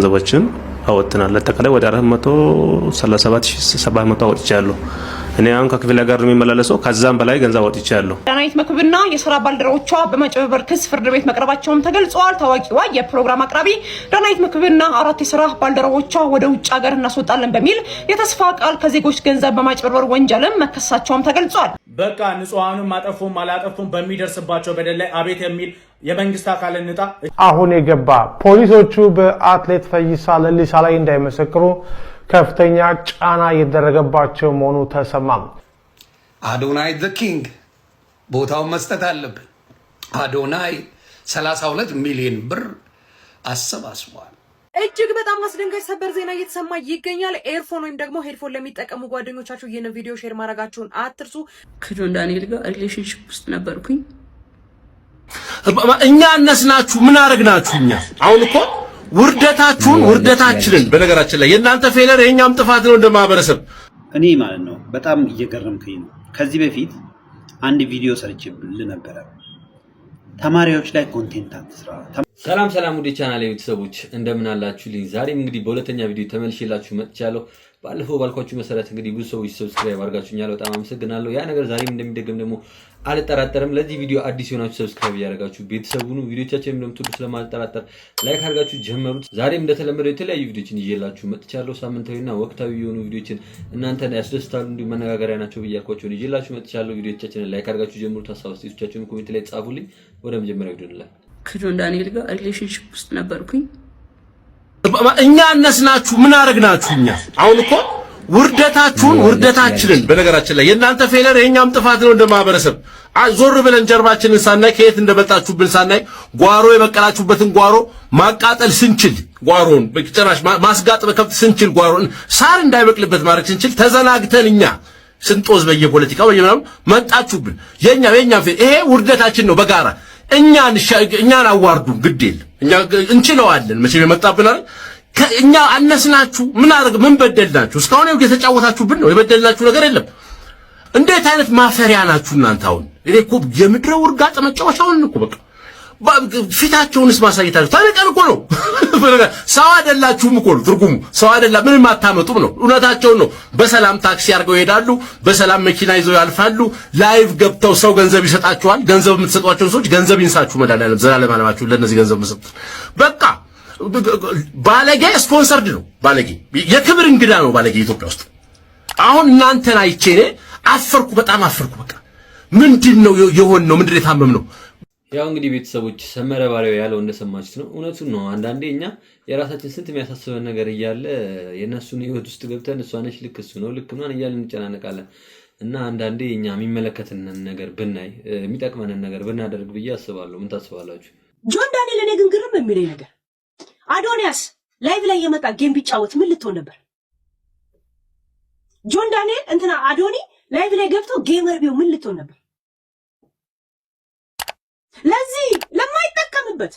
ገንዘቦችን አወጥተናል። ለተከላይ ወደ 437700 አወጥቻለሁ። እኔ አሁን ከክፍለ ሀገር የሚመላለሰው ከዛም በላይ ገንዘብ አወጥቻለሁ። ዳናይት መክብና የሥራ ባልደረቦቿ በማጭበርበር ክስ ፍርድ ቤት መቅረባቸውም ተገልጿል። ታዋቂዋ የፕሮግራም አቅራቢ ዳናይት መክብና 4 የሥራ ባልደረቦቿ ወደ ውጭ ሀገር እናስወጣለን በሚል የተስፋ ቃል ከዜጎች ገንዘብ በማጭበርበር ወንጀልም መከሰሳቸውም ተገልጿል። በቃ ንጹሃኑም አጠፉም አላጠፉም በሚደርስባቸው በደል ላይ አቤት የሚል የመንግስት አካል እንጣ አሁን የገባ ፖሊሶቹ በአትሌት ፈይሳ ለሊሳ ላይ እንዳይመሰክሩ ከፍተኛ ጫና እየተደረገባቸው መሆኑ ተሰማም። አዶናይ ዘ ኪንግ ቦታውን መስጠት አለብን። አዶናይ 32 ሚሊዮን ብር አሰባስቧል። እጅግ በጣም አስደንጋጭ ሰበር ዜና እየተሰማ ይገኛል። ኤርፎን ወይም ደግሞ ሄድፎን ለሚጠቀሙ ጓደኞቻችሁ ይህንን ቪዲዮ ሼር ማድረጋችሁን አትርሱ። ከጆን ዳንኤል ጋር ሪሌሽንሺፕ ውስጥ ነበርኩኝ። እኛ እነስናችሁ ምን አረግናችሁ? እኛ አሁን እኮ ውርደታችንን በነገራችን ላይ የእናንተ ፌለር የኛም ጥፋት ነው እንደማህበረሰብ። እኔ ማለት ነው በጣም እየገረምከኝ ነው። ከዚህ በፊት አንድ ቪዲዮ ሰርቼብልህ ነበረ። ተማሪዎች ላይ ኮንቴንት አትስራ። ሰላም ውድ ቻናሌ ቤተሰቦች እንደምን አላችሁልኝ? ዛሬም እንግዲህ በሁለተኛ ቪዲዮ ተመልሼላችሁ መጥቻለሁ። ባለፈው ባልኳችሁ መሰረት እንግዲህ ብዙ ሰዎች ሰብስክራይብ አድርጋችሁኛል፣ በጣም አመሰግናለሁ። ያ ነገር ዛሬም እንደሚደገም ደግሞ አልጠራጠርም። ለዚህ ቪዲዮ አዲስ የሆናችሁ ሰብስክራይብ ያደርጋችሁ ቤተሰቡኑ ቪዲዮቻችንን እንደምትወዱ ስለማልጠራጠር ላይክ አድርጋችሁ ጀምሩት። ዛሬም እንደተለመደው የተለያዩ ቪዲዮችን ይዤላችሁ መጥቻለሁ። ሳምንታዊና ወቅታዊ የሆኑ ቪዲዮችን እናንተን ያስደስታሉ እንዲሁም መነጋገሪያ ናቸው ብያልኳቸውን ይዤላችሁ መጥቻለሁ። ቪዲዮቻችንን ላይክ አድርጋችሁ ጀምሩት። ሀሳብ አስተያየቶቻችሁን ኮሜንት ላይ ጻፉልኝ። ወደ መጀመሪያው ቪዲዮ እንላለን። ከጆን ዳንኤል ጋር ሪሌሽንሺፕ ውስጥ ነበርኩኝ። እኛ እነስናችሁ ምን አረግናችሁ? እኛ አሁን እኮ ውርደታችንን በነገራችን ላይ የእናንተ ፌለር የኛም ጥፋት ነው እንደማህበረሰብ። ዞር ብለን ጀርባችንን ሳናይ ከየት እንደመጣችሁብን ሳናይ ጓሮ የበቀላችሁበትን ጓሮ ማቃጠል ስንችል ጓሮን በጭራሽ ማስጋጥ በከብት ስንችል ጓሮን ሳር እንዳይበቅልበት ማድረግ ስንችል ተዘናግተን እኛ ስንጦዝ በየፖለቲካው በየምናምን መጣችሁብን። የኛ ይሄ ውርደታችን ነው በጋራ እኛን አዋርዱ ግዴል እኛ እንችለዋለን። መቼም የመጣብናል እኛ አነስናችሁ ምን በደልናችሁ? እስካሁን የተጫወታችሁብን ነው። የበደልናችሁ ነገር የለም። እንዴት አይነት ማፈሪያ ናችሁ እናንተ! አሁን እኔ እኮ የምድረ ውርጋጥ መጫወቻውን እኮ በቃ ፊታቸውንስ ማሳየታችሁ ታሪቀን እኮ ነው። ሰው አይደላችሁም እኮ ነው ትርጉሙ። ሰው አይደላ ምንም አታመጡም ነው። እውነታቸውን ነው። በሰላም ታክሲ አድርገው ይሄዳሉ፣ በሰላም መኪና ይዘው ያልፋሉ። ላይቭ ገብተው ሰው ገንዘብ ይሰጣቸዋል። ገንዘብ የምትሰጧቸው ሰዎች ገንዘብ ይንሳችሁ መድኃኒዓለም ዘላለም አለማችሁ ለነዚህ ገንዘብ መስጠት በቃ ባለጌ ስፖንሰርድ ነው። ባለጌ የክብር እንግዳ ነው ባለጌ ኢትዮጵያ ውስጥ። አሁን እናንተን አይቼ እኔ አፈርኩ፣ በጣም አፈርኩ። በቃ ምንድነው የሆነው? ምንድነው የታመምነው? ያው እንግዲህ ቤተሰቦች ሰመረ ባሪያው ያለው እንደሰማችሁት ነው። እውነቱን ነው። አንዳንዴ እኛ የራሳችን ስንት የሚያሳስበን ነገር እያለ የነሱን ህይወት ውስጥ ገብተን እሷ ነች ልክ እሱ ነው ልክ ምናምን እያልን እንጨናነቃለን። እና አንዳንዴ እኛ የሚመለከተንን ነገር ብናይ የሚጠቅመንን ነገር ብናደርግ ብዬ አስባለሁ። ምን ታስባላችሁ? ጆን ዳንኤል እኔ ግን ግርም የሚለኝ ነገር አዶኒያስ ላይቭ ላይ የመጣ ጌም ቢጫወት ምን ልትሆን ነበር? ጆን ዳንኤል አዶኒ ላይቭ ላይ ገብቶ ጌመር ቢው ምን ልትሆን ነበር? ለዚህ ለማይጠቀምበት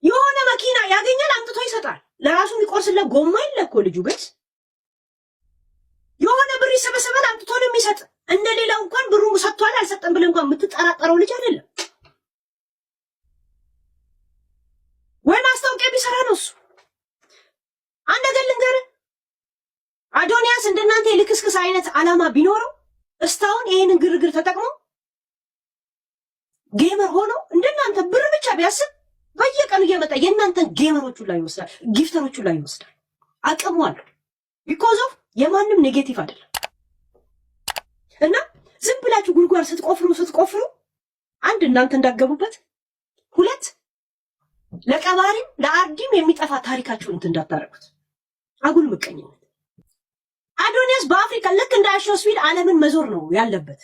የሆነ መኪና ያገኛል አምጥቶ ይሰጣል። ለራሱ የሚቆርስለት ጎማ ይለኮ ልጁ ቤት የሆነ ብር ይሰበሰባል አምጥቶ ነው የሚሰጥ። እንደሌላው እንኳን ብሩ ሰጥቷል አልሰጠም ብለህ እንኳን የምትጠራጠረው ልጅ አይደለም። ወይ ማስታወቂያ ቢሰራ ነው እሱ። አንድ ነገር ልንገርህ፣ አዶኒያስ እንደናንተ የልክስክስ አይነት አላማ ቢኖረው እስካሁን ይሄንን ግርግር ተጠቅሞ ጌመር ሆኖ እንደናንተ ብር ብቻ ቢያስብ በየቀኑ እየመጣ የእናንተን ጌመሮቹ ላይ ይወስዳል፣ ጊፍተሮቹ ላይ ይወስዳል። አቅሙ አለው። ቢኮዝ ኦፍ የማንም ኔጌቲቭ አይደለም። እና ዝም ብላችሁ ጉድጓድ ስትቆፍሩ አንድ እናንተ እንዳገቡበት፣ ሁለት ለቀባሪም ለአርዲም የሚጠፋ ታሪካችሁን እንዳታረጉት። አጉል ምቀኝነት። አዶኒያስ በአፍሪካ ልክ እንደ አሾ ስፒድ ዓለምን መዞር ነው ያለበት።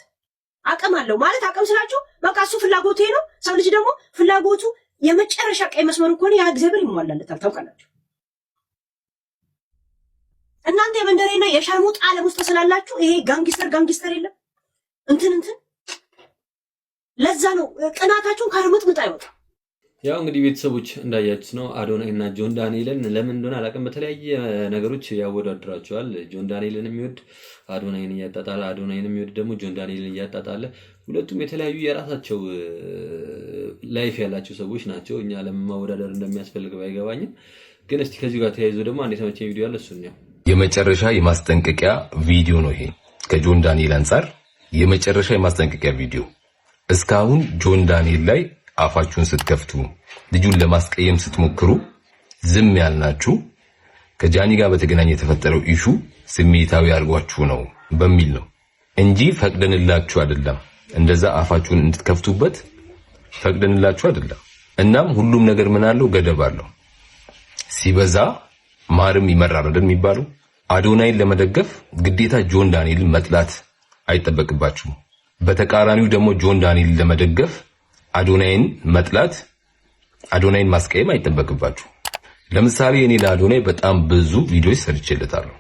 አቅም አለው ማለት አቅም ስላችሁ በቃ እሱ ፍላጎቱ ነው። ሰው ልጅ ደግሞ ፍላጎቱ የመጨረሻ ቀይ መስመሩ ከሆነ ያ እግዚአብሔር ይሟላለታል። ታውቃላችሁ። እናንተ የመንደሬና የሻርሙጥ ዓለም ውስጥ ስላላችሁ ይሄ ጋንጊስተር የለም እንትን ለዛ ነው ቅናታችሁን ከርምጥምጥ አይወጣም። ያው እንግዲህ ቤተሰቦች እንዳያችሁት ነው። አዶናይ እና ጆን ዳንኤልን ለምን እንደሆነ አላውቅም በተለያየ ነገሮች ያወዳድራቸዋል። ጆን ዳንኤልን የሚወድ አዶናይን እያጣጣለ፣ አዶናይን የሚወድ ደግሞ ጆን ዳንኤልን እያጣጣለ፣ ሁለቱም የተለያዩ የራሳቸው ላይፍ ያላቸው ሰዎች ናቸው። እኛ ለምን ማወዳደር እንደሚያስፈልግ ባይገባኝም ግን እስቲ ከዚህ ጋር ተያይዞ ደግሞ አንድ የተመቸኝ ቪዲዮ አለ እሱን ነው። የመጨረሻ የማስጠንቀቂያ ቪዲዮ ነው ይሄ ከጆን ዳንኤል አንፃር የመጨረሻ የማስጠንቀቂያ ቪዲዮ። እስካሁን ጆን ዳንኤል ላይ አፋችሁን ስትከፍቱ ልጁን ለማስቀየም ስትሞክሩ ዝም ያልናችሁ ከጃኒ ጋር በተገናኘ የተፈጠረው ኢሹ ስሜታዊ አድርጓችሁ ነው በሚል ነው እንጂ ፈቅደንላችሁ አይደለም። እንደዛ አፋችሁን እንድትከፍቱበት ፈቅደንላችሁ አይደለም። እናም ሁሉም ነገር ምን አለው ገደብ አለው። ሲበዛ ማርም ይመራል አይደል የሚባለው። አዶናይን ለመደገፍ ግዴታ ጆን ዳንኤልን መጥላት አይጠበቅባችሁም። በተቃራኒው ደግሞ ጆን ዳንኤልን ለመደገፍ አዶናይን መጥላት አዶናይን ማስቀየም አይጠበቅባችሁ። ለምሳሌ እኔ ለአዶናይ በጣም ብዙ ቪዲዮዎች ሰርቼለታለሁ።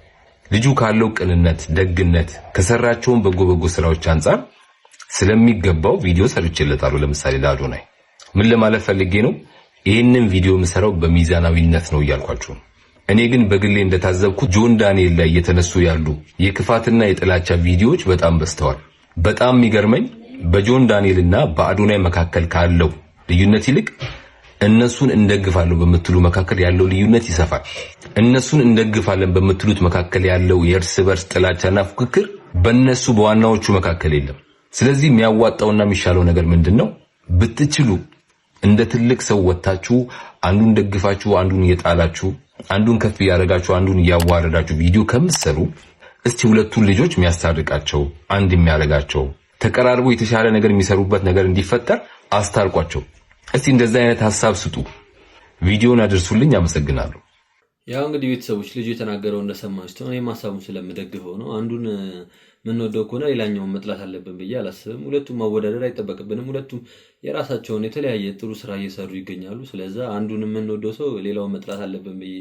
ልጁ ካለው ቅንነት፣ ደግነት ከሰራቸውን በጎ ስራዎች አንፃር ስለሚገባው ቪዲዮ ሰርቼለታለሁ። ለምሳሌ ለአዶናይ ምን ለማለት ፈልጌ ነው? ይሄንን ቪዲዮ የምሰራው በሚዛናዊነት ነው እያልኳችሁ ነው። እኔ ግን በግሌ እንደታዘብኩት ጆን ዳንኤል ላይ የተነሱ ያሉ የክፋትና የጥላቻ ቪዲዮዎች በጣም በዝተዋል። በጣም የሚገርመኝ በጆን ዳንኤልና በአዶናይ መካከል ካለው ልዩነት ይልቅ እነሱን እንደግፋለሁ በምትሉ መካከል ያለው ልዩነት ይሰፋል። እነሱን እንደግፋለን በምትሉት መካከል ያለው የእርስ በርስ ጥላቻና ፉክክር በእነሱ በዋናዎቹ መካከል የለም። ስለዚህ የሚያዋጣውና የሚሻለው ነገር ምንድነው? ብትችሉ እንደ ትልቅ ሰው ወጣችሁ አንዱን ደግፋችሁ አንዱን እየጣላችሁ አንዱን ከፍ ያደረጋችሁ አንዱን ያዋረዳችሁ ቪዲዮ ከምትሰሩ እስቲ ሁለቱን ልጆች የሚያስታርቃቸው አንድ የሚያረጋቸው ተቀራርቦ የተሻለ ነገር የሚሰሩበት ነገር እንዲፈጠር አስታርቋቸው። እስቲ እንደዛ አይነት ሐሳብ ስጡ። ቪዲዮን አድርሱልኝ። አመሰግናለሁ። ያው እንግዲህ ቤተሰቦች ልጅ የተናገረው እንደሰማችሁ እኔም ሐሳቡን ስለምደግፈው ነው። አንዱን ምንወደው ከሆነ ሌላኛውን መጥላት አለብን ብዬ አላስብም። ሁለቱም ማወዳደር አይጠበቅብንም። ሁለቱም የራሳቸውን የተለያየ ጥሩ ስራ እየሰሩ ይገኛሉ። ስለዚህ አንዱን ምንወደው ሰው ሌላውን መጥላት አለብን ብዬ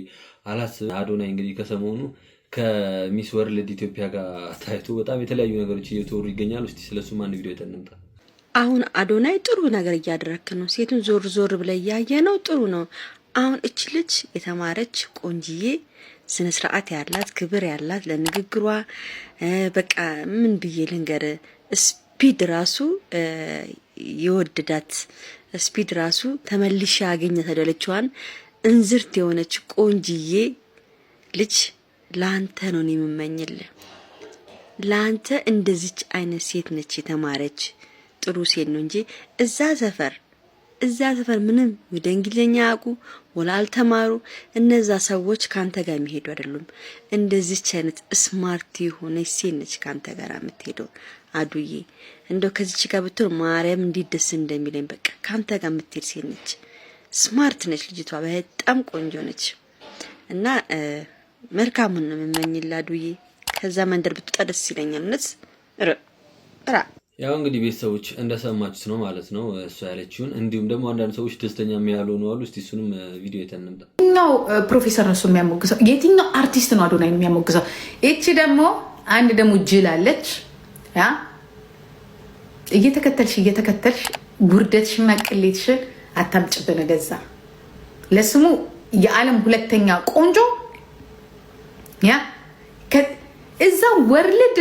አላስብም። አዶናይ እንግዲህ ከሰሞኑ ከሚስ ወርልድ ኢትዮጵያ ጋር ታይቶ በጣም የተለያዩ ነገሮች እየተወሩ ይገኛሉ። እስቲ ስለሱ አንድ ቪዲዮ ተነምጣ። አሁን አዶናይ ጥሩ ነገር እያደረክ ነው። ሴቱን ዞር ዞር ብለ ያየ ነው። ጥሩ ነው። አሁን እች ልጅ የተማረች ቆንጂዬ ስነ ስርዓት ያላት ክብር ያላት ለንግግሯ በቃ ምን ብዬ ልንገር ስፒድ ራሱ የወደዳት ስፒድ ራሱ ተመልሻ ያገኘት አይደለችዋን እንዝርት የሆነች ቆንጂዬ ልጅ ላንተ ነው የምመኝልህ። ላንተ እንደዚች አይነት ሴት ነች የተማረች ጥሩ ሴት ነው እንጂ እዛ ሰፈር ምንም ወደ እንግሊዘኛ ያውቁ ወላ አልተማሩ እነዛ ሰዎች ካንተ ጋር የሚሄዱ አይደሉም። እንደዚች አይነት ስማርት የሆነች ሴት ነች ካንተ ጋር የምትሄደው። አዱዬ እንደው ከዚች ጋር ብትሆን ማርያም እንዲደስ እንደሚለኝ በቃ ካንተ ጋር የምትሄድ ሴት ነች። ስማርት ነች ልጅቷ፣ በጣም ቆንጆ ነች እና መልካሙን ነው የምመኝልህ አዱዬ። ከዛ መንደር ብትወጣ ደስ ይለኛል። እውነት ያው እንግዲህ ቤተሰቦች እንደሰማችሁት ነው ማለት ነው እሱ ያለችውን። እንዲሁም ደግሞ አንዳንድ ሰዎች ደስተኛ የሚያልሆኑ አሉ። እስቲ እሱንም ቪዲዮ የተነምጣ። የትኛው ፕሮፌሰር ነው እሱ የሚያሞግሰው? የትኛው አርቲስት ነው አዶናይ የሚያሞግሰው? እቺ ደግሞ አንድ ደግሞ ጅል አለች። ያ እየተከተልሽ ጉርደትሽና ቅሌትሽን አታምጭብን። ገዛ ለስሙ የዓለም ሁለተኛ ቆንጆ ያ እዛ ወርልድ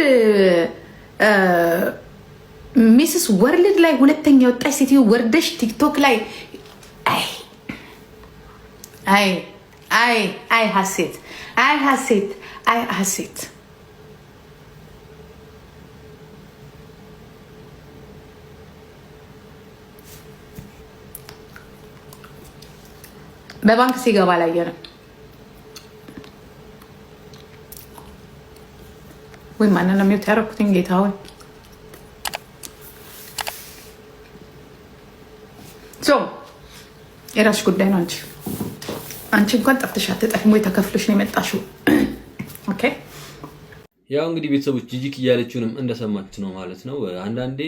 ሚስስ ወርልድ ላይ ሁለተኛ ወጣች ሴትዮ ወርደሽ ቲክቶክ ላይ አይ ሀሴት በባንክ ሲገባ አላየንም ወይ? ማንን ነው የሚወት ያደረኩትኝ? ጌታ ሆይ የራስሽ ጉዳይ ነው። አንቺ እንኳን ጠፍተሽ አትጠፊም ወይ? ተከፍሎሽ ነው የመጣሽው። ኦኬ። ያው እንግዲህ ቤተሰቦች ጂጂክ እያለችውንም እንደሰማችሁት ነው ማለት ነው። አንዳንዴ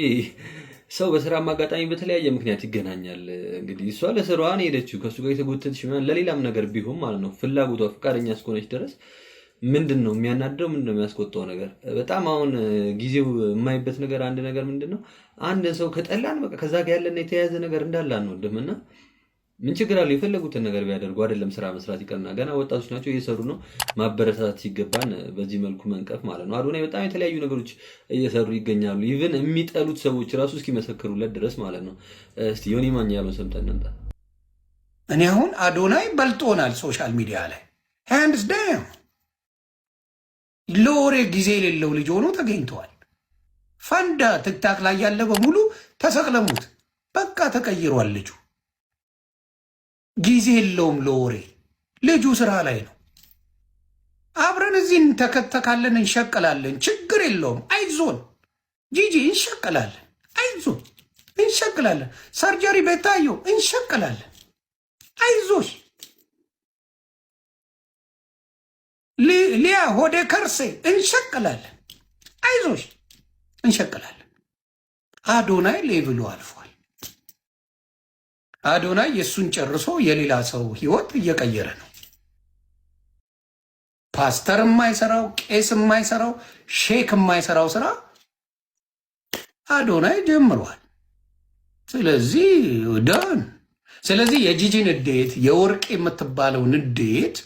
ሰው በስራ አጋጣሚ በተለያየ ምክንያት ይገናኛል። እንግዲህ እሷ ለስራዋ ነው ሄደችው፣ ከሱ ጋር የተጎተተች ለሌላም ነገር ቢሆን ማለት ነው ፍላጎቷ ፈቃደኛ እስከሆነች ድረስ ምንድነው የሚያናደው? ምንድነው የሚያስቆጣው ነገር? በጣም አሁን ጊዜው የማይበት ነገር አንድ ነገር ምንድነው አንድ ሰው ከጠላን በቃ ከዛ ጋር ያለና የተያያዘ ነገር እንዳለ አንወድምና ምን ችግር አለው? የፈለጉትን ነገር ቢያደርጉ አይደለም ስራ መስራት ይቀርና ገና ወጣቶች ናቸው እየሰሩ ነው። ማበረታታት ሲገባን በዚህ መልኩ መንቀፍ ማለት ነው። አዶናይ በጣም የተለያዩ ነገሮች እየሰሩ ይገኛሉ። ኢቭን የሚጠሉት ሰዎች ራሱ እስኪመሰክሩለት ድረስ ማለት ነው። እስቲ ዮኒ ማኛ ያለው ሰምተን እንምጣ። እኔ አሁን አዶናይ በልጦናል ሶሻል ሚዲያ ላይ ሃንድስ ዳውን። ለወሬ ጊዜ የሌለው ልጅ ሆኖ ተገኝተዋል። ፈንዳ ትክታክ ላይ ያለ በሙሉ ተሰቅለሙት። በቃ ተቀይሯል ልጁ። ጊዜ የለውም ለወሬ። ልጁ ስራ ላይ ነው። አብረን እዚህ እንተከተካለን፣ እንሸቀላለን። ችግር የለውም። አይዞን ጂጂ፣ እንሸቀላለን። አይዞን እንሸቅላለን። ሰርጀሪ ቤታየው እንሸቅላለን። አይዞሽ ሊያ ሆዴ ከርሴ እንሸቅላለን። አይዞሽ እንሸቅላለን። አዶናይ ሌቭሉ አልፏል። አዶናይ የእሱን ጨርሶ የሌላ ሰው ህይወት እየቀየረ ነው። ፓስተር የማይሰራው፣ ቄስ የማይሰራው፣ ሼክ የማይሰራው ስራ አዶናይ ጀምሯል። ስለዚህ ዳን ስለዚህ የጂጂን ንዴት የወርቅ የምትባለው ንዴት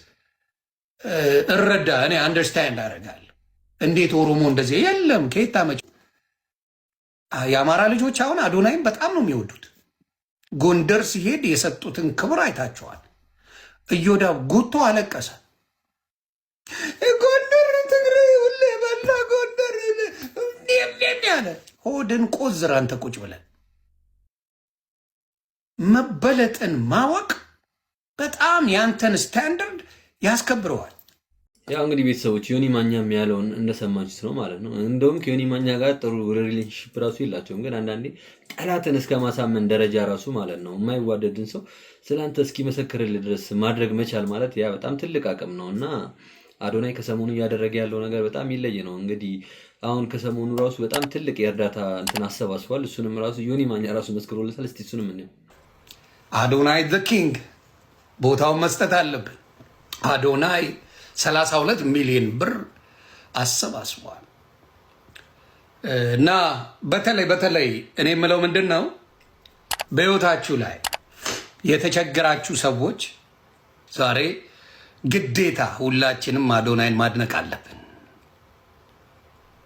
እረዳ። እኔ አንደርስታንድ አደርጋለሁ። እንዴት ኦሮሞ እንደዚህ የለም ከየት ታመጭ? የአማራ ልጆች አሁን አዶናይም በጣም ነው የሚወዱት። ጎንደር ሲሄድ የሰጡትን ክብር አይታቸዋል። እዮዳብ ጉቶ አለቀሰ። ጎንደር ትግሬ ሁሌ በላ ጎንደር ያለ ሆድን ቆዝር። አንተ ቁጭ ብለን መበለጥን ማወቅ በጣም ያንተን ስታንዳርድ ያስከብረዋል። ያው እንግዲህ ቤተሰቦች ዮኒ ማኛም ያለውን እንደሰማችሁት ነው ማለት ነው። እንደውም ከዮኒ ማኛ ጋር ጥሩ ሪሌሽንሺፕ ራሱ የላቸውም፣ ግን አንዳንዴ ጠላትን እስከ ማሳመን ደረጃ ራሱ ማለት ነው የማይዋደድን ሰው ስለአንተ እስኪመሰክርልህ ድረስ ማድረግ መቻል ማለት ያ በጣም ትልቅ አቅም ነው እና አዶናይ ከሰሞኑ እያደረገ ያለው ነገር በጣም ይለይ ነው። እንግዲህ አሁን ከሰሞኑ ራሱ በጣም ትልቅ የእርዳታ እንትን አሰባስቧል። እሱንም ራሱ ዮኒ ማኛ ራሱ መስክሮለታል። እስቲ እሱንም እንየው። አዶናይ ዘ ኪንግ ቦታውን መስጠት አለብን። አዶናይ 32 ሚሊዮን ብር አሰባስቧል እና በተለይ እኔ የምለው ምንድን ነው በህይወታችሁ ላይ የተቸገራችሁ ሰዎች ዛሬ ግዴታ ሁላችንም አዶናይን ማድነቅ አለብን።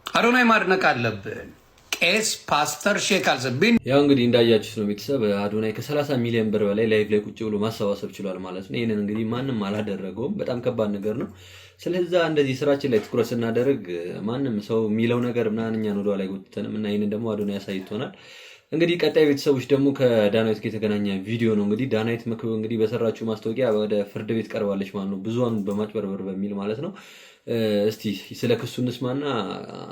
አዶናይ ማድነቅ አለብን። ቄስ ፓስተር ሼክ አልዘብን ያው እንግዲህ እንዳያችሁት ነው ቤተሰብ አዶናይ ከ30 ሚሊዮን ብር በላይ ላይቭ ላይ ቁጭ ብሎ ማሰባሰብ ችሏል ማለት ነው። ይሄንን እንግዲህ ማንም አላደረገውም። በጣም ከባድ ነገር ነው። ስለዚህ እንደዚህ ስራችን ላይ ትኩረት ስናደርግ ማንም ሰው የሚለው ነገር ምናምን እኛን ወደ ኋላ አይጎትተንም እና ይሄንን ደግሞ አዶናይ ያሳይቶናል። እንግዲህ ቀጣይ ቤተሰቦች ደግሞ ከዳናይት ጋር የተገናኘ ቪዲዮ ነው። እንግዲህ ዳናይት መክብብ እንግዲህ በሰራችው ማስታወቂያ ወደ ፍርድ ቤት ቀርባለች ማለት ነው፣ ብዙሃኑን በማጭበርበር በሚል ማለት ነው። እስቲ ስለ ክሱ እንስማና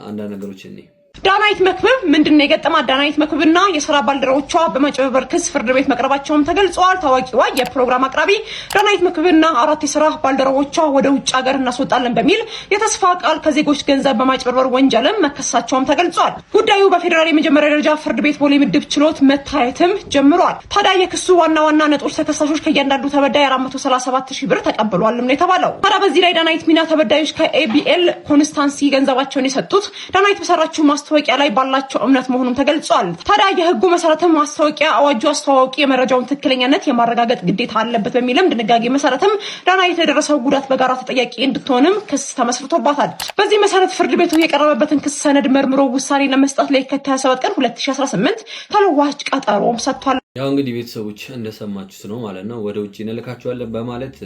አንዳንድ ነገሮች እኔ ዳናይት መክብብ ምንድነው የገጠማት? ዳናይት መክብብና የስራ ባልደረቦቿ በማጭበርበር ክስ ፍርድ ቤት መቅረባቸውም ተገልጿል። ታዋቂዋ የፕሮግራም አቅራቢ ዳናይት መክብብና 4 የስራ ባልደረቦቿ ወደ ውጭ ሀገር እናስወጣለን በሚል የተስፋ ቃል ከዜጎች ገንዘብ በማጭበርበር ወንጀልም መከሰሳቸውም ተገልጿል። ጉዳዩ በፌዴራል የመጀመሪያ ደረጃ ፍርድ ቤት ቦሌ ምድብ ችሎት መታየትም ጀምሯል። ታዲያ የክሱ ዋና ነጥቦች ተከሳሾች ከእያንዳንዱ ተበዳይ 437,000 ብር ተቀብሏልም ነው የተባለው። ታዲያ በዚህ ላይ ዳናይት ሚና ተበዳዮች ከኤቢኤል ኮንስታንሲ ገንዘባቸውን የሰጡት ዳናይት በሰራችው ማስታወቂያ ላይ ባላቸው እምነት መሆኑን ተገልጿል። ታዲያ የህጉ መሰረትም ማስታወቂያ አዋጁ አስተዋዋቂ የመረጃውን ትክክለኛነት የማረጋገጥ ግዴታ አለበት በሚልም ድንጋጌ መሰረትም ዳናይት የደረሰው ጉዳት በጋራ ተጠያቂ እንድትሆንም ክስ ተመስርቶባታል። በዚህ መሰረት ፍርድ ቤቱ የቀረበበትን ክስ ሰነድ መርምሮ ውሳኔ ለመስጠት ለየካቲት 27 ቀን 2018 ተለዋጭ ቀጠሮም ሰጥቷል። ያው እንግዲህ ቤተሰቦች እንደሰማችሁት ነው ማለት ነው። ወደ ውጭ እንልካቸዋለን በማለት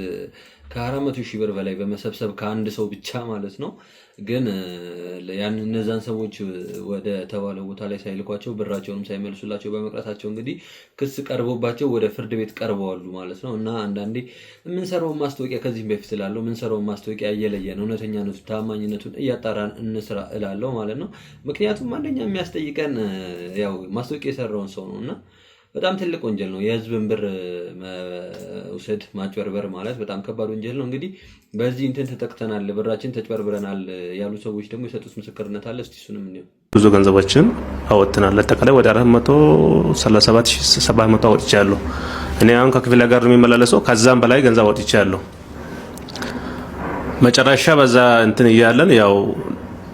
ከ400,000 ብር በላይ በመሰብሰብ ከአንድ ሰው ብቻ ማለት ነው። ግን ያን እነዛን ሰዎች ወደ ተባለው ቦታ ላይ ሳይልኳቸው ብራቸውንም ሳይመልሱላቸው በመቅረታቸው እንግዲህ ክስ ቀርቦባቸው ወደ ፍርድ ቤት ቀርበዋሉ ማለት ነው። እና አንዳንዴ የምንሰራውን ማስታወቂያ ከዚህም በፊት ስላለው የምንሰራውን ማስታወቂያ እየለየን እውነተኛነቱ ታማኝነቱን እያጣራን እንስራ እላለሁ ማለት ነው። ምክንያቱም አንደኛ የሚያስጠይቀን ያው ማስታወቂያ የሰራውን ሰው ነው እና በጣም ትልቅ ወንጀል ነው። የህዝብን ብር መውሰድ ማጭበርበር ማለት በጣም ከባድ ወንጀል ነው። እንግዲህ በዚህ እንትን ተጠቅተናል፣ ብራችን ተጭበርብረናል ያሉ ሰዎች ደግሞ የሰጡት ምስክርነት አለ። እስቲ እሱንም እንየው። ብዙ ገንዘቦችን አወጥተናል። አጠቃላይ ወደ 437,700 አወጥቻለሁ። እኔ አሁን ከክፍለ ሀገር የሚመላለሰው ከዛም በላይ ገንዘብ አወጥቻለሁ። መጨረሻ በዛ እንትን እያለን ያው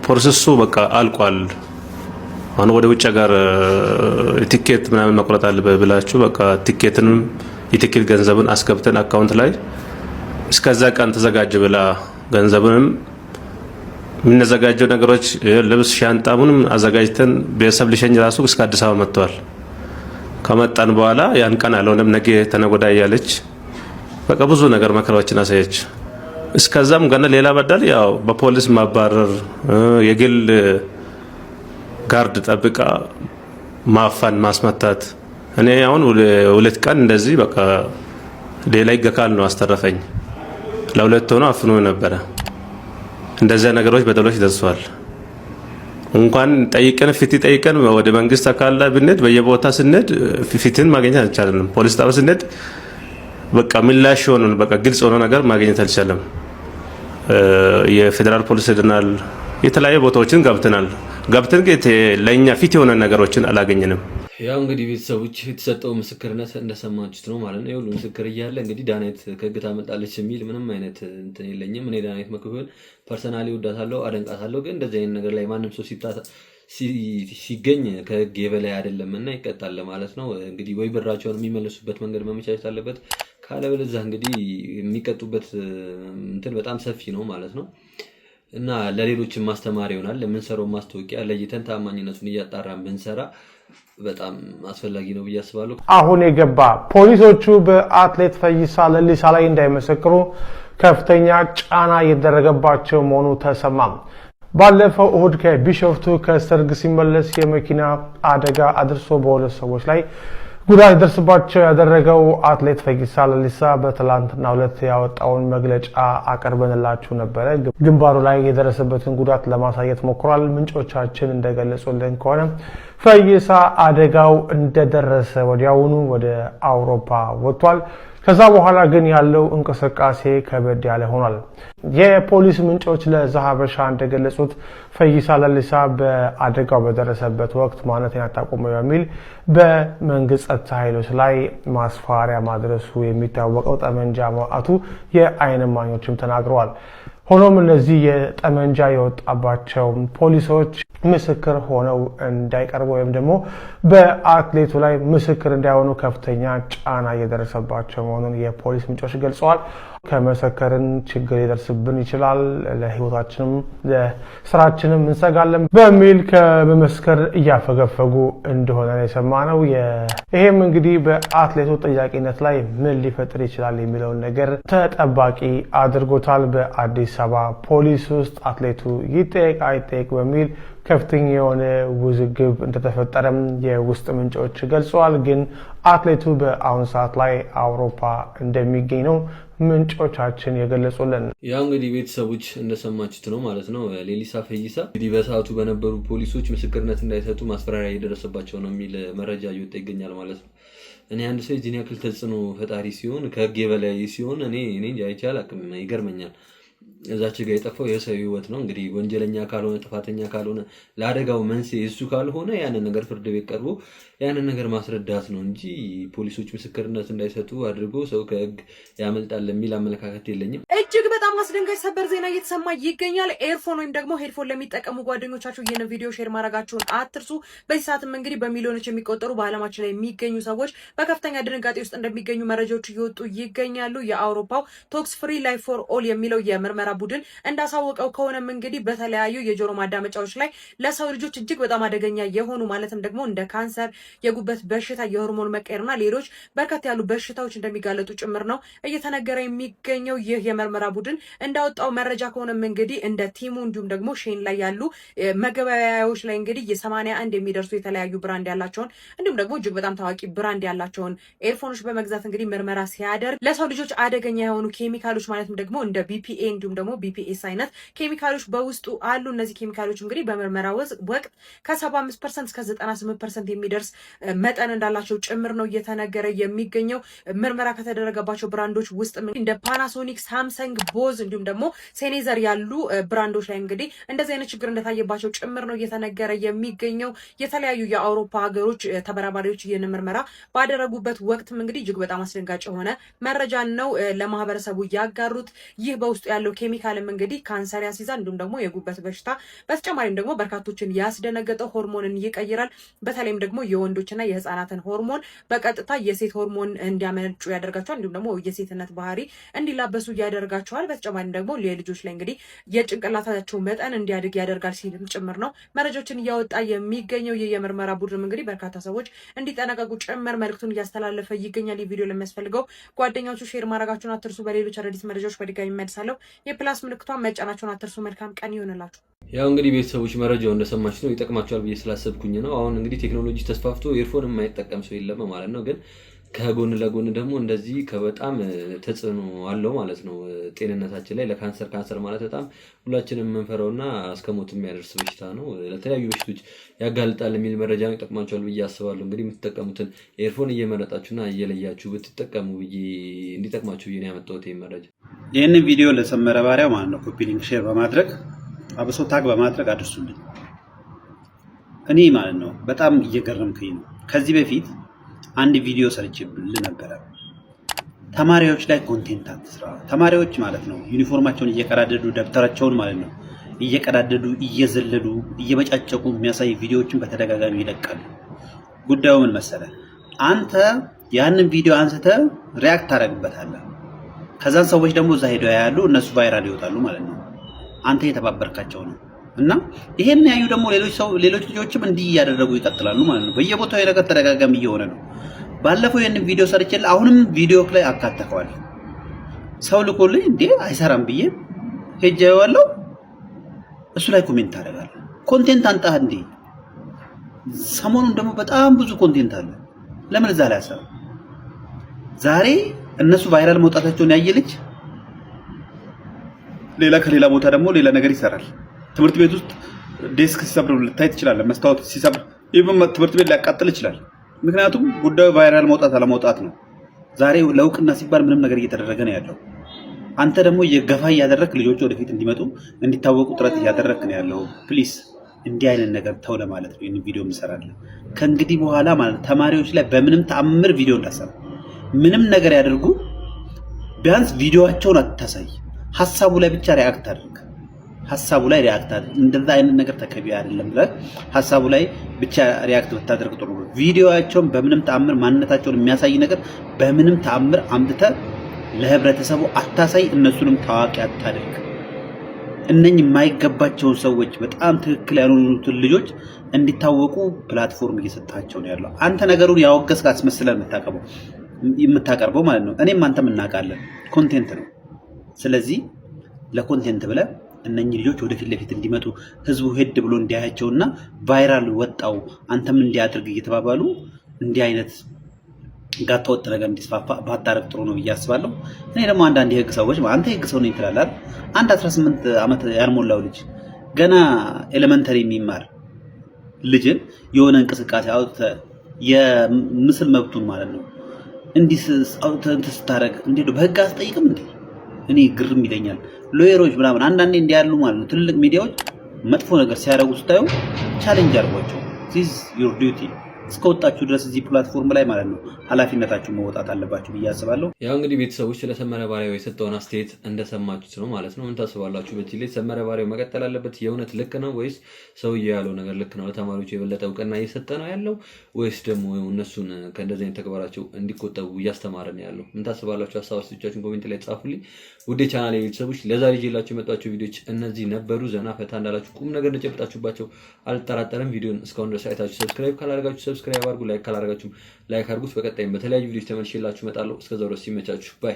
ፕሮሰሱ በቃ አልቋል። አሁን ወደ ውጭ ሀገር ቲኬት ምናምን መቁረጥ አለበት ብላችሁ በቃ ቲኬትንም የቲኬት ገንዘብን አስገብተን አካውንት ላይ እስከዛ ቀን ተዘጋጀ ብላ ገንዘብንም የምንዘጋጀው ነገሮች ልብስ፣ ሻንጣ ምንም አዘጋጅተን ቤተሰብ ልሸኝ ራሱ እስከ አዲስ አበባ መጥተዋል። ከመጣን በኋላ ያን ቀን አልሆነም ነገ ተነጎዳ እያለች በቃ ብዙ ነገር መከራዎችን አሳየች። እስከዛም ገና ሌላ በደል ያው በፖሊስ ማባረር፣ የግል ጋርድ ጠብቃ ማፋን ማስመታት። እኔ አሁን 2 ቀን እንደዚህ በቃ ሌላ ይገካል ነው አስተረፈኝ። ለ2 ሆኖ አፍኖ ነበረ። እንደዚያ ነገሮች በደሎች ደርሷል። እንኳን ጠይቀን ፍትህ ጠይቀን ወደ መንግስት አካል ላይ ብንሄድ በየቦታ ስንሄድ ፍትህን ማግኘት አልቻለም። ፖሊስ ጣቢያ ስንሄድ በቃ ምላሽ ሆኖ በቃ ግልጽ ሆኖ ነገር ማግኘት አልቻለም። የፌደራል ፖሊስ ሄደናል፣ የተለያዩ ቦታዎችን ገብተን ለኛ ፊት የሆነ ነገሮችን አላገኘንም። ያው እንግዲህ ቤተሰቦች የተሰጠው ምስክርነት እንደሰማችሁት ነው ማለት ነው። የሁሉ ምስክር እያለ እንግዲህ ዳናይት ከህግ ታመልጣለች የሚል ምንም አይነት እንትን የለኝም። እኔ ዳናይት መክብብን ፐርሰናሊ ወዳታለሁ፣ አደንቃታለሁ። ግን እንደዚህ አይነት ነገር ላይ ማንም ሰው ሲገኝ ከህግ የበላይ አይደለም እና ይቀጣል ማለት ነው። እንግዲህ ወይ ብራቸውን የሚመለሱበት መንገድ መመቻቸት አለበት፣ ካለበለዚያ እንግዲህ የሚቀጡበት እንትን በጣም ሰፊ ነው ማለት ነው እና ለሌሎችም ማስተማር ይሆናል። ለምንሰራው ማስታወቂያ ለይተን ታማኝነቱን እያጣራን ብንሰራ በጣም አስፈላጊ ነው ብዬ አስባለሁ። አሁን የገባ ፖሊሶቹ በአትሌት ፈይሳ ለሊሳ ላይ እንዳይመሰክሩ ከፍተኛ ጫና እየተደረገባቸው መሆኑ ተሰማ። ባለፈው እሁድ ከቢሾፍቱ ከሰርግ ሲመለስ የመኪና አደጋ አድርሶ በሁለት ሰዎች ላይ ጉዳት ደርስባቸው ያደረገው አትሌት ፈይሳ ለሊሳ በትላንትናው ዕለት ያወጣውን መግለጫ አቀርበንላችሁ ነበረ። ግንባሩ ላይ የደረሰበትን ጉዳት ለማሳየት ሞክሯል። ምንጮቻችን እንደገለጹልን ከሆነ ፈይሳ አደጋው እንደደረሰ ወዲያውኑ ወደ አውሮፓ ወጥቷል። ከዛ በኋላ ግን ያለው እንቅስቃሴ ከበድ ያለ ሆኗል። የፖሊስ ምንጮች ለዛሀበሻ እንደገለጹት ፈይሳ ለሊሳ በአደጋው በደረሰበት ወቅት ማንነቴን አታውቁም በሚል በመንግስት ጸጥታ ኃይሎች ላይ ማስፈራሪያ ማድረሱ የሚታወቀው ጠመንጃ ማውጣቱ የዓይን እማኞችም ተናግረዋል። ሆኖም እነዚህ የጠመንጃ የወጣባቸው ፖሊሶች ምስክር ሆነው እንዳይቀርቡ ወይም ደግሞ በአትሌቱ ላይ ምስክር እንዳይሆኑ ከፍተኛ ጫና እየደረሰባቸው መሆኑን የፖሊስ ምንጮች ገልጸዋል። ከመሰከርን ችግር ሊደርስብን ይችላል፣ ለህይወታችንም ለስራችንም እንሰጋለን በሚል ከመመስከር እያፈገፈጉ እንደሆነ የሰማነው። ይሄም እንግዲህ በአትሌቱ ጥያቄነት ላይ ምን ሊፈጥር ይችላል የሚለውን ነገር ተጠባቂ አድርጎታል። በአዲስ አበባ ፖሊስ ውስጥ አትሌቱ ይጠየቅ አይጠየቅ በሚል ከፍተኛ የሆነ ውዝግብ እንደተፈጠረም የውስጥ ምንጮች ገልጸዋል። ግን አትሌቱ በአሁን ሰዓት ላይ አውሮፓ እንደሚገኝ ነው ምንጮቻችን የገለጹልን። ያው እንግዲህ ቤተሰቦች እንደሰማችሁት ነው ማለት ነው። ሌሊሳ ፈይሳ እንግዲህ በሰዓቱ በነበሩ ፖሊሶች ምስክርነት እንዳይሰጡ ማስፈራሪያ እየደረሰባቸው ነው የሚል መረጃ እየወጣ ይገኛል ማለት ነው። እኔ አንድ ሰው የዚህን ያክል ተጽዕኖ ፈጣሪ ሲሆን ከህግ የበላይ ሲሆን እኔ አይቼ አላውቅም። ይገርመኛል። እዛች ጋር የጠፋው የሰው ህይወት ነው። እንግዲህ ወንጀለኛ ካልሆነ ጥፋተኛ ካልሆነ ለአደጋው መንስኤ እሱ ካልሆነ ያንን ነገር ፍርድ ቤት ቀርቦ ያንን ነገር ማስረዳት ነው እንጂ ፖሊሶች ምስክርነት እንዳይሰጡ አድርጎ ሰው ከህግ ያመልጣል የሚል አመለካከት የለኝም። እጅግ በጣም አስደንጋጭ ሰበር ዜና እየተሰማ ይገኛል። ኤርፎን ወይም ደግሞ ሄድፎን ለሚጠቀሙ ጓደኞቻችሁ ይህንን ቪዲዮ ሼር ማድረጋችሁን አትርሱ። በዚህ ሰዓትም እንግዲህ በሚሊዮኖች የሚቆጠሩ በዓለማችን ላይ የሚገኙ ሰዎች በከፍተኛ ድንጋጤ ውስጥ እንደሚገኙ መረጃዎች እየወጡ ይገኛሉ። የአውሮፓው ቶክስ ፍሪ ላይፍ ፎር ኦል የሚለው የምርመራ ቡድን እንዳሳወቀው ከሆነም እንግዲህ በተለያዩ የጆሮ ማዳመጫዎች ላይ ለሰው ልጆች እጅግ በጣም አደገኛ የሆኑ ማለትም ደግሞ እንደ ካንሰር፣ የጉበት በሽታ፣ የሆርሞን መቀየርና ሌሎች በርከት ያሉ በሽታዎች እንደሚጋለጡ ጭምር ነው እየተነገረ የሚገኘው። ይህ የምርመራ ቡድን እንዳወጣው መረጃ ከሆነም እንግዲህ እንደ ቲሙ እንዲሁም ደግሞ ሼን ላይ ያሉ መገበያያዎች ላይ እንግዲህ የ81 የሚደርሱ የተለያዩ ብራንድ ያላቸውን እንዲሁም ደግሞ እጅግ በጣም ታዋቂ ብራንድ ያላቸውን ኤርፎኖች በመግዛት እንግዲህ ምርመራ ሲያደርግ ለሰው ልጆች አደገኛ የሆኑ ኬሚካሎች ማለትም ደግሞ እንደ ቢፒኤ እንዲሁም ደግሞ ቢፒኤስ አይነት ኬሚካሎች በውስጡ አሉ። እነዚህ ኬሚካሎች እንግዲህ በምርመራ ወቅት ከ75% እስከ 98% የሚደርስ መጠን እንዳላቸው ጭምር ነው እየተነገረ የሚገኘው። ምርመራ ከተደረገባቸው ብራንዶች ውስጥ እንደ ፓናሶኒክ፣ ሳምሰንግ፣ ቦዝ እንዲሁም ደግሞ ሴኔዘር ያሉ ብራንዶች ላይ እንግዲህ እንደዚህ አይነት ችግር እንደታየባቸው ጭምር ነው እየተነገረ የሚገኘው። የተለያዩ የአውሮፓ ሀገሮች ተመራማሪዎች ይህን ምርመራ ባደረጉበት ወቅትም እንግዲህ እጅግ በጣም አስደንጋጭ የሆነ መረጃ ነው ለማህበረሰቡ ያጋሩት። ይህ በውስጡ ያለው ኬሚካልም እንግዲህ ካንሰር ያስይዛል፣ እንዲሁም ደግሞ የጉበት በሽታ፣ በተጨማሪም ደግሞ በርካቶችን ያስደነገጠው ሆርሞንን ይቀይራል። በተለይም ደግሞ የወንዶችና የህፃናትን ሆርሞን በቀጥታ የሴት ሆርሞን እንዲያመነጩ ያደርጋቸዋል። እንዲሁም ደግሞ የሴትነት ባህሪ እንዲላበሱ ያደርጋቸዋል። በተጨማሪም ደግሞ ለልጆች ላይ እንግዲህ የጭንቅላታቸው መጠን እንዲያድግ ያደርጋል ሲልም ጭምር ነው መረጃዎችን እያወጣ የሚገኘው። የምርመራ ቡድን እንግዲህ በርካታ ሰዎች እንዲጠነቀቁ ጭምር መልእክቱን እያስተላለፈ ይገኛል። ይህ ቪዲዮ ለሚያስፈልገው ጓደኛችሁ ሼር ማድረጋችሁን አትርሱ። በሌሎች አዳዲስ መረጃዎች በድጋሚ መልሳለሁ። የፕላስ ምልክቷን መጫናችሁን አትርሱ። መልካም ቀን ይሆንላችሁ። ያው እንግዲህ ቤተሰቦች መረጃው እንደሰማችሁ ነው፣ ይጠቅማችኋል ብዬ ስላሰብኩኝ ነው። አሁን እንግዲህ ቴክኖሎጂ ተስፋፍቶ ኤርፎን የማይጠቀም ሰው የለም ማለት ነው። ግን ከጎን ለጎን ደግሞ እንደዚህ ከበጣም ተጽዕኖ አለው ማለት ነው ጤንነታችን ላይ። ለካንሰር ማለት በጣም ሁላችንም የምንፈራውና እስከ ሞት የሚያደርስ በሽታ ነው። ለተለያዩ በሽቶች ያጋልጣል የሚል መረጃ ነው። ይጠቅማችኋል ብዬ አስባለሁ። እንግዲህ የምትጠቀሙትን ኤርፎን እየመረጣችሁና እየለያችሁ ብትጠቀሙ ብዬ እንዲጠቅማችሁ ብዬ ነው ያመጣሁት ይሄን መረጃ። ይህንን ቪዲዮ ለሰመረ ባሪያው ማለት ነው ኮፒ ሊንክ ሼር በማድረግ አብሶ ታግ በማድረግ አድርሱልኝ። እኔ ማለት ነው በጣም እየገረምከኝ ነው። ከዚህ በፊት አንድ ቪዲዮ ሰርቼብል ነበረ። ተማሪዎች ላይ ኮንቴንት አትስራ። ተማሪዎች ማለት ነው ዩኒፎርማቸውን እየቀዳደዱ ደብተራቸውን ማለት ነው እየቀዳደዱ እየዘለሉ እየበጫጨቁ የሚያሳይ ቪዲዮዎችን በተደጋጋሚ ይለቃሉ። ጉዳዩ ምን መሰለ? አንተ ያንን ቪዲዮ አንስተ ሪያክት ታደርግበታለህ። ከዛን ሰዎች ደግሞ እዛ ሄደው ያያሉ፣ እነሱ ቫይራል ይወጣሉ ማለት ነው። አንተ የተባበርካቸው ነው። እና ይሄን ያዩ ደግሞ ሌሎች ልጆችም እንዲህ እያደረጉ ይቀጥላሉ ማለት ነው። በየቦታው የነገር ተደጋጋሚ እየሆነ ነው። ባለፈው ይሄንን ቪዲዮ ሰርቼልህ አሁንም ቪዲዮ ላይ አካተከዋል። ሰው ልኮልኝ እንዴ አይሰራም ብዬ ሄጄ ያለው እሱ ላይ ኮሜንት አደርጋለሁ። ኮንቴንት አንጣህ እንዴ? ሰሞኑን ደግሞ በጣም ብዙ ኮንቴንት አለ። ለምን እዛ ላይ አሰራ? ዛሬ እነሱ ቫይራል መውጣታቸውን ያየልች ሌላ ከሌላ ቦታ ደግሞ ሌላ ነገር ይሰራል። ትምህርት ቤት ውስጥ ዴስክ ሲሰብር ልታይ ትችላለህ። መስታወት ሲሰብር ኢቭን ትምህርት ቤት ሊያቃጥል ይችላል። ምክንያቱም ጉዳዩ ቫይራል መውጣት አለመውጣት ነው። ዛሬ ለውቅና ሲባል ምንም ነገር እየተደረገ ነው ያለው። አንተ ደግሞ የገፋ እያደረክ ልጆች ወደፊት እንዲመጡ እንዲታወቁ ጥረት እያደረክ ነው ያለው። ፕሊስ እንዲህ አይነት ነገር ተው ለማለት ነው ይሄን ቪዲዮ እንሰራለን። ከእንግዲህ በኋላ ማለት ተማሪዎች ላይ በምንም ተአምር ቪዲዮ እንዳሰራ ምንም ነገር ያደርጉ፣ ቢያንስ ቪዲዮአቸውን አታሳይ። ሐሳቡ ላይ ብቻ ሪአክት አድርግ። ሐሳቡ ላይ ሪአክት አድርግ። እንደዛ አይነት ነገር ተከቢ አይደለም ብለህ ሐሳቡ ላይ ብቻ ሪአክት ብታደርግ ጥሩ ነው። ቪዲዮአቸውን በምንም ተአምር ማንነታቸውን የሚያሳይ ነገር በምንም ተአምር አምጥተህ ለህብረተሰቡ አታሳይ። እነሱንም ታዋቂ አታድርግ። እነኚህ የማይገባቸውን ሰዎች በጣም ትክክል ያልሆኑትን ልጆች እንዲታወቁ ፕላትፎርም እየሰጣቸው ነው ያለው። አንተ ነገሩን ያወገዝክ አስመስለን የምታቀርበው ማለት ነው። እኔም አንተም እናውቃለን፣ ኮንቴንት ነው። ስለዚህ ለኮንቴንት ብለህ እነኚህ ልጆች ወደፊት ለፊት እንዲመጡ ህዝቡ ሄድ ብሎ እንዲያያቸውና ቫይራል ወጣው አንተም እንዲያድርግ እየተባባሉ እንዲህ አይነት ጋጠወጥ ነገር እንዲስፋፋ ባታረግ ጥሩ ነው ብዬ አስባለሁ። እኔ ደግሞ አንዳንድ የህግ ሰዎች አንተ የህግ ሰው ነኝ ትላለህ። አንድ 18 ዓመት ያልሞላው ልጅ ገና ኤሌመንተሪ የሚማር ልጅን የሆነ እንቅስቃሴ አውጥተህ የምስል መብቱን ማለት ነው እንዲህ አውጥተህ ስታረግ እንዴት በህግ አስጠይቅም እንዴ? እኔ ግርም ይለኛል። ሎየሮች ምናምን አንዳንዴ እንዲያሉ ማለት ነው ትልልቅ ሚዲያዎች መጥፎ ነገር ሲያደርጉ ስታዩ ቻሌንጅ አድርጓቸው። ዚስ ዩር ዲዩቲ እስከወጣችሁ ድረስ እዚህ ፕላትፎርም ላይ ማለት ነው ኃላፊነታችሁ መወጣት አለባችሁ ብዬ አስባለሁ። ያው እንግዲህ ቤተሰቦች ስለ ሰመረ ባሪያው የሰጠውን አስተያየት እንደሰማችሁት ነው ማለት ነው። ምን ታስባላችሁ? በዚህ ላይ ሰመረ ባሪያው መቀጠል አለበት? የእውነት ልክ ነው ወይስ ሰውዬው ያለው ነገር ልክ ነው? ለተማሪዎቹ የበለጠ እውቅና እየሰጠ ነው ያለው ወይስ ደግሞ እነሱን ከእንደዚህ አይነት ተግባራቸው እንዲቆጠቡ እያስተማረ ነው ያለው? ምን ታስባላችሁ? ሀሳብ አስተያየታችሁን ኮሜንት ላይ ጻፉልኝ። ውድ የቻናሌ ቤተሰቦች ለዛሬ ይዤላችሁ የመጣችሁ ቪዲዮዎች እነዚህ ነበሩ። ዘና ፈታ እንዳላችሁ ቁም ነገር እንደጨበጣችሁባቸው አልጠራጠርም። ቪዲዮን እስካሁን ድረስ አይታችሁ ሰብስክራይብ ካላደረጋችሁ ሰብስክራይብ አድርጉ፣ ላይክ ካላደረጋችሁ ላይክ አድርጉት። በቀጣይም በተለያዩ ቪዲዮዎች ተመልሼላችሁ እመጣለሁ። እስከዛው ድረስ ይመቻችሁ። ባይ